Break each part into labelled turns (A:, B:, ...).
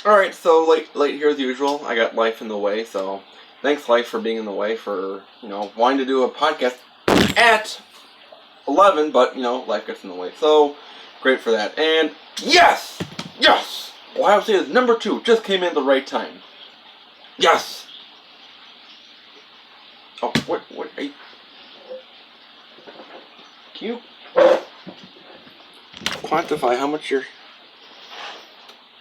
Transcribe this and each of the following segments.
A: Alright, so late here as usual. I got life in the way, so thanks, life, for being in the way, for, wanting to do a podcast at 11, but, life gets in the way. So, great for that. And, yes! Yes! Ohio State is number 2. Just came in at the right time. Yes! Oh, what are you... Can you quantify how much you're...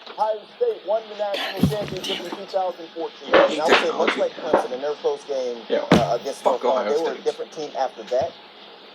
B: Ohio State won the national championship in 2014. And I would say much like Clemson in their close game against North Carolina, they were a different team after that.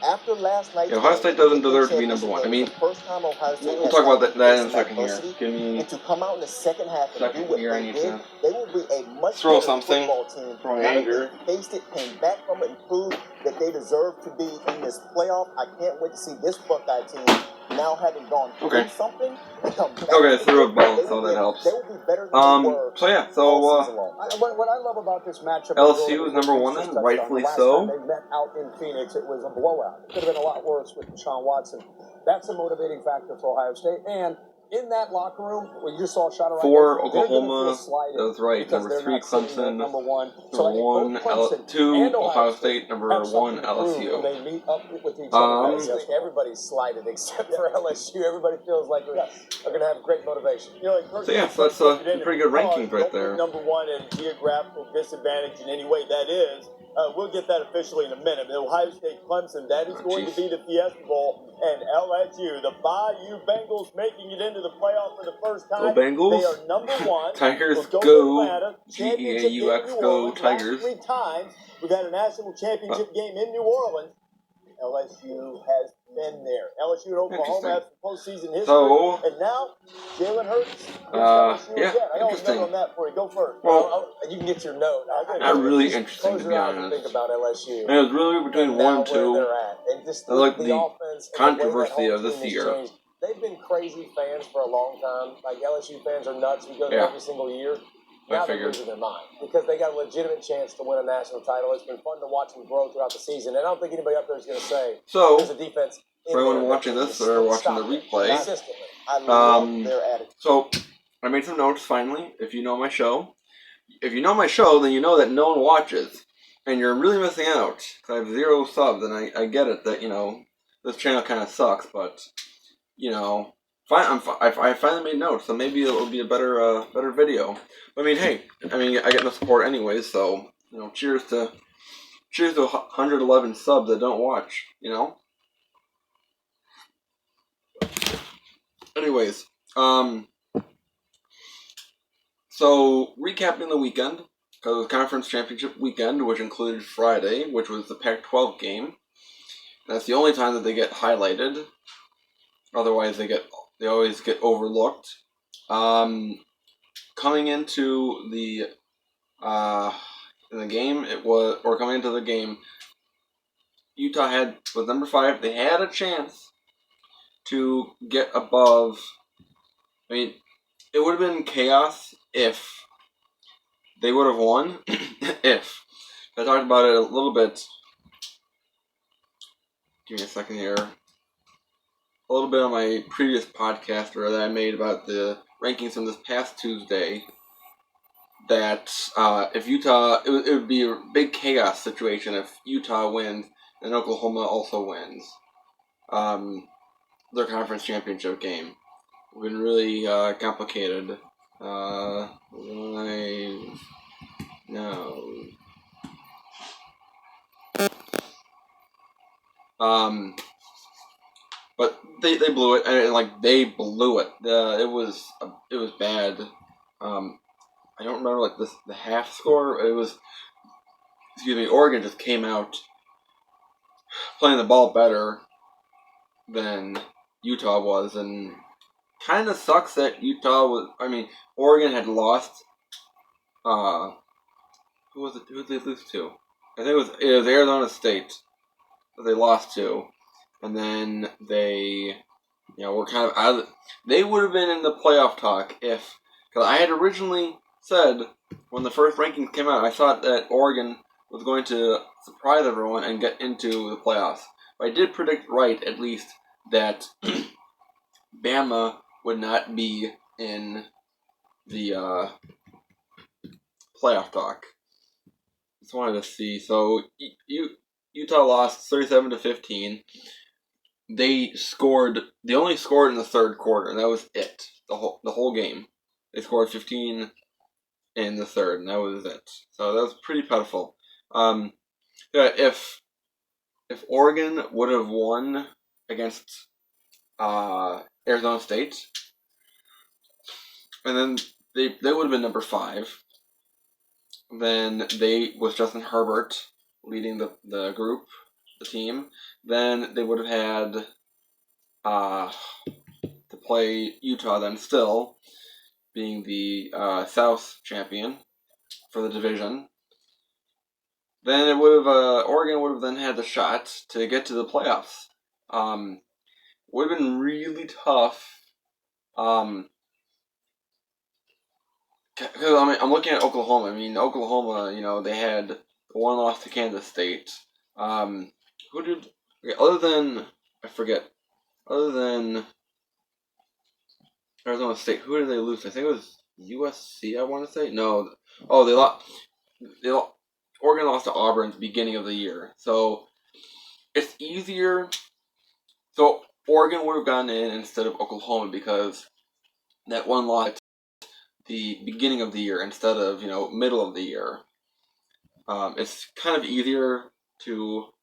B: After last night's
A: Ohio State doesn't deserve to be number 1. I mean,
B: first time Ohio State
A: we'll talk about that in a second here. Give me
B: and to come out in the second half and do what they did, they will be a much
A: throw
B: better
A: something,
B: football team.
A: throw anger.
B: They faced it, came back from it, and proved that they deserve to be in this playoff. I can't wait to see this Buckeye team now having gone through something.
A: Okay, threw a ball, so that helps.
B: They will be better than they were.
A: So yeah,
B: what I love about this matchup,
A: LSU is number 1 then, rightfully so.
B: They met out in Phoenix. It was a blowout. It could have been a lot worse with Deshaun Watson. That's a motivating factor for Ohio State. And in that locker room, where you saw Shadow
A: 4 Oklahoma, that was right. Number 3 Clemson, number 1 2 Ohio State, number 1 LSU.
B: They meet up with each other. Everybody's slided except for LSU. Everybody feels like they're going to have great motivation.
A: So yeah, so that's a pretty good rankings right there.
B: Number 1 in geographical disadvantage in any way that is. We'll get that officially in a minute. The Ohio State Clemson, that is going to be the Fiesta Bowl. And LSU, the Bayou Bengals, making it into the playoff for the first time.
A: Go Bengals.
B: They are number 1.
A: Tigers
B: go.
A: Go. GEAUX go Tigers.
B: 3 times we've had a national championship game in New Orleans. LSU has been there. LSU and Oklahoma have some postseason history.
A: So,
B: and now, Jalen Hurts.
A: yeah, interesting.
B: On that for you. Go first.
A: Well,
B: you can get your note.
A: Not really interesting, to be honest.
B: Think about LSU.
A: And it was really between 1 and 2.
B: And just
A: I like the
B: offense
A: controversy of this year.
B: They've been crazy fans for a long time. Like, LSU fans are nuts. We go there every single year. Now they're losing their mind because they got a legitimate chance to win a national title. It's been fun to watch them grow throughout the season, and I don't think anybody up there is going to say there's a defense.
A: For everyone watching this or watching the replay,
B: I love their attitude.
A: So I made some notes finally. If you know my show, then you know that no one watches, and you're really missing out. Because I have 0 subs, and I get it that this channel kind of sucks, but I finally made notes, so maybe it'll be a better video. But, I get no support anyways, so cheers to 111 subs that don't watch. Anyways, so recapping the weekend, because it was conference championship weekend, which included Friday, which was the Pac-12 game. And that's the only time that they get highlighted. Otherwise, they always get overlooked. Coming into the game, Utah was number 5. They had a chance to get above. It would have been chaos if they would have won. If I talked about it a little bit. Give me a second here. A little bit on my previous podcast that I made about the rankings from this past Tuesday, that if Utah, it would be a big chaos situation if Utah wins and Oklahoma also wins their conference championship game. It's been really complicated. But they blew it, and they blew it. It was bad. I don't remember the half score. It was, Oregon just came out playing the ball better than Utah was, and kind of sucks that Oregon had lost. Who did they lose to? I think it was Arizona State that they lost to. And then they, were kind of out of they would have been in the playoff talk because I had originally said when the first rankings came out, I thought that Oregon was going to surprise everyone and get into the playoffs. But I did predict right, at least, that Bama would not be in the playoff talk. Just wanted to see. So Utah lost 37-15. They only scored in the third quarter, and that was it. The whole game. They scored 15 in the third, and that was it. So that was pretty pitiful. Yeah, if Oregon would have won against Arizona State, and then they would have been number 5. Then with Justin Herbert leading the group, the team. Then they would have had to play Utah. Then still being the South champion for the division. Then it would have Oregon would have then had the shot to get to the playoffs. Would have been really tough. Because I'm looking at Oklahoma. I mean, Oklahoma, they had one loss to Kansas State. Who did? Other than Arizona State, who did they lose? I think it was USC. I want to say no. Oh, they lost. Oregon lost to Auburn at the beginning of the year, so it's easier. So Oregon would have gone in instead of Oklahoma because that one loss at the beginning of the year instead of middle of the year. It's kind of easier to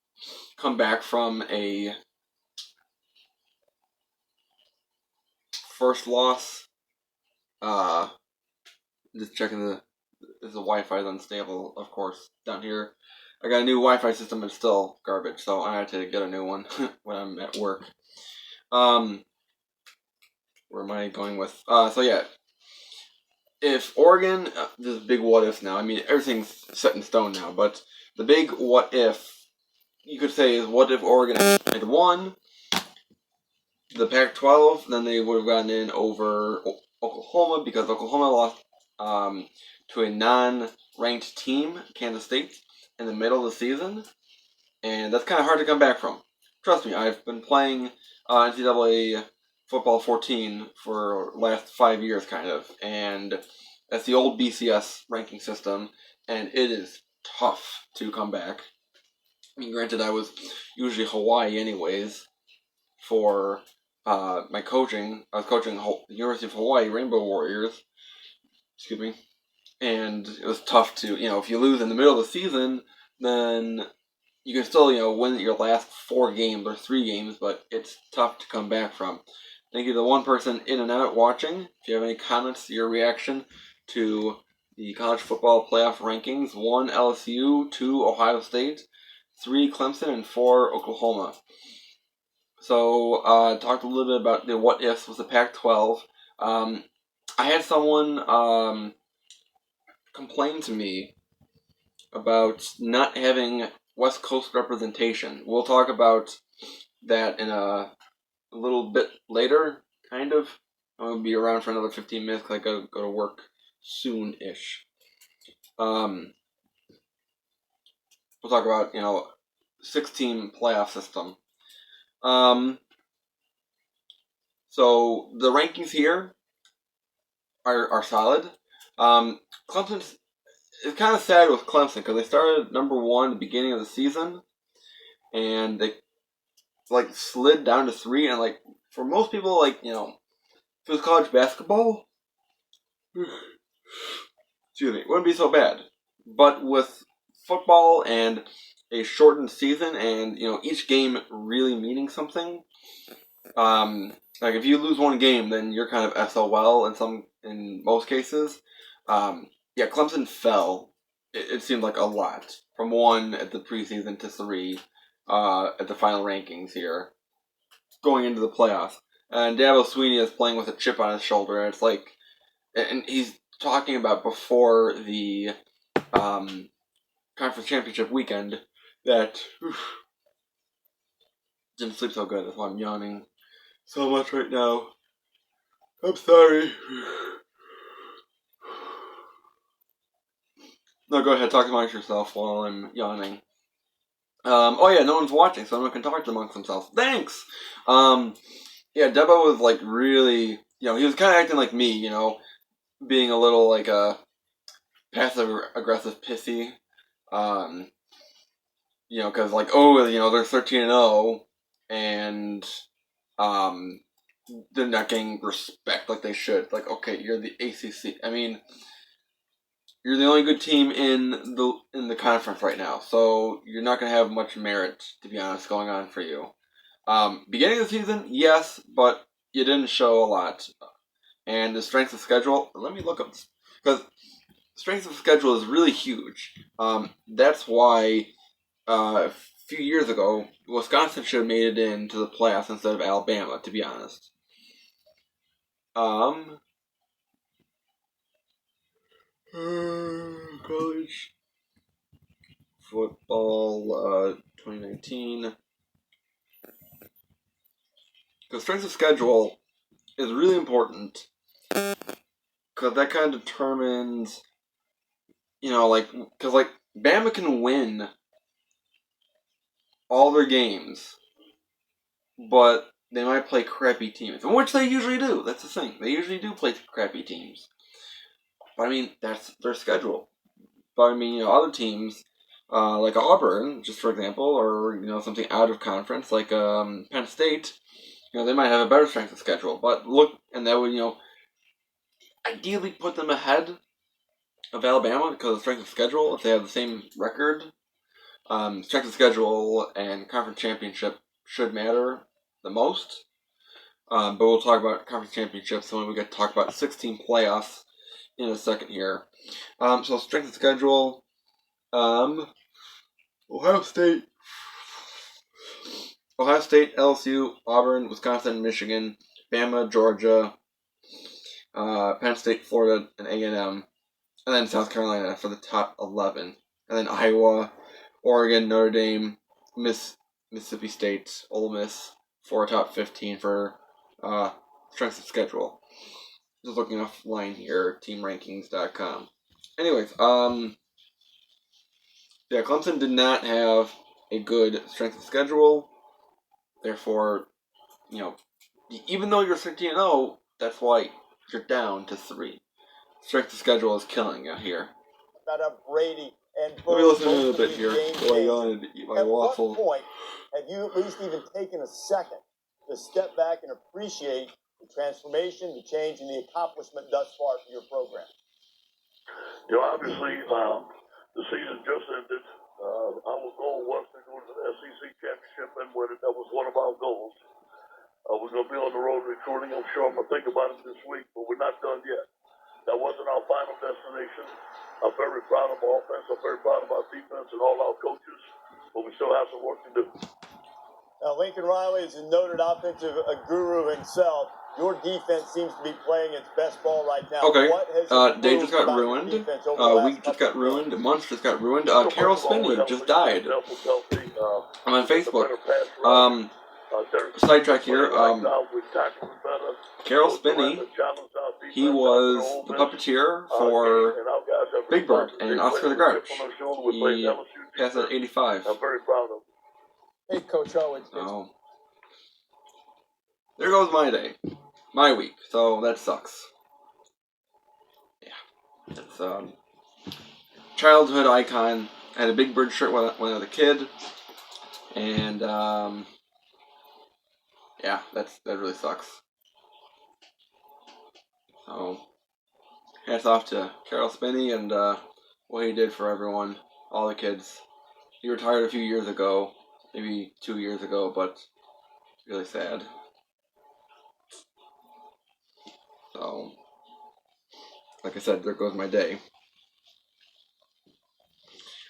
A: come back from a first loss. Just checking the Wi-Fi is unstable, of course, down here. I got a new Wi-Fi system, but it's still garbage, so I had to get a new one when I'm at work. Where am I going with? So yeah, if Oregon, this is big what if now. I mean, everything's set in stone now, but the big what if you could say is what if Oregon had won the Pac-12, then they would have gotten in over Oklahoma because Oklahoma lost to a non-ranked team, Kansas State, in the middle of the season, and that's kind of hard to come back from. Trust me, I've been playing NCAA Football 14 for the last 5 years, kind of, and that's the old BCS ranking system, and it is tough to come back. I mean, granted, I was usually Hawaii anyways for my coaching. I was coaching the University of Hawaii Rainbow Warriors. Excuse me. And it was tough to, if you lose in the middle of the season, then you can still, win your last 4 games or 3 games, but it's tough to come back from. Thank you to the one person in and out watching. If you have any comments, your reaction to the college football playoff rankings: 1 LSU, 2 Ohio State, 3 Clemson, and 4 Oklahoma. So, talked a little bit about the what ifs with the Pac-12. I had someone complain to me about not having West Coast representation. We'll talk about that in a little bit later, kind of. I'm going to be around for another 15 minutes because I got to go to work soon-ish. We'll talk about, 6-team playoff system. So the rankings here are solid. Clemson's, it's kind of sad with Clemson because they started number 1 at the beginning of the season, and they slid down to 3. And for most people, if it was college basketball, excuse me, it wouldn't be so bad. But with football and a shortened season, and each game really meaning something, if you lose one game, then you're kind of SOL in most cases. Yeah, Clemson fell. It seemed like a lot from 1 at the preseason to 3 at the final rankings here, going into the playoffs. And Dabo Swinney is playing with a chip on his shoulder, and and he's talking about before the conference championship weekend that didn't sleep so good. That's why I'm yawning so much right now. I'm sorry. No, go ahead, talk amongst yourself while I'm yawning. Oh yeah, no one's watching, so no one can talk amongst themselves. Thanks! Yeah, Debo was really, he was kind of acting like me, being a little like a passive aggressive pissy. Because like, they're 13-0, and they're not getting respect like they should. Like, okay, you're the ACC. I mean, you're the only good team in the conference right now, so you're not going to have much merit, to be honest, going on for you. Beginning of the season, yes, but you didn't show a lot. And the strength of schedule, let me look up, because strength of schedule is really huge. That's why a few years ago, Wisconsin should have made it into the playoffs instead of Alabama, to be honest. College football 2019. Because strength of schedule is really important, because that kind of determines, because Bama can win all their games, but they might play crappy teams, which they usually do. That's the thing. They usually do play crappy teams. But I mean, that's their schedule. But I mean, other teams, like Auburn, just for example, or something out of conference like Penn State, they might have a better strength of schedule. But look, and that would ideally put them ahead of Alabama because of strength of schedule if they have the same record. Strength of schedule and conference championship should matter the most. But we'll talk about conference championships when we get to talk about 16 playoffs in a second here. So strength of schedule, Ohio State, LSU, Auburn, Wisconsin, Michigan, Bama, Georgia, Penn State, Florida, and A&M, and then South Carolina for the top 11, and then Iowa, Oregon, Notre Dame, Mississippi State, Ole Miss for a top 15 for strength of schedule. Just looking offline here, teamrankings.com. Anyways, Clemson did not have a good strength of schedule. Therefore, even though you're 13-0, that's why you're down to 3. Strength of schedule is killing you here.
B: About Brady and
A: let me listen to a bit here while I go and eat my waffle.
B: At what point have you at least even taken a second to step back and appreciate the transformation, the change, and the accomplishment thus far for your program?
C: Obviously, the season just ended. Our goal was to go to the SEC championship and win it. That was one of our goals. We're going to be on the road recruiting. I'm sure I'm going to think about it this week, but we're not done yet. That wasn't our final destination. I'm very proud of our offense. I'm very proud of our defense and all our coaches, but we still have some work to do.
B: Now, Lincoln Riley is a noted offensive guru himself. Your defense seems to be playing its best ball right now.
A: Okay. Day just got ruined. Week just got ruined. Month just got ruined. Carol Spinney just died. I'm on Facebook. Sidetrack here. Carol Spinney, he was the puppeteer for Big Bird and Oscar the Grouch. He passed at 85.
C: I'm very proud of him.
B: Hey, Coach O.
A: Oh. There goes my day. My week. So that sucks. Yeah. It's childhood icon. I had a Big Bird shirt when I was a kid. And yeah, that really sucks. So hats off to Carol Spinney and what he did for everyone, all the kids. He retired a few years ago, maybe 2 years ago, but really sad. So, like I said, there goes my day.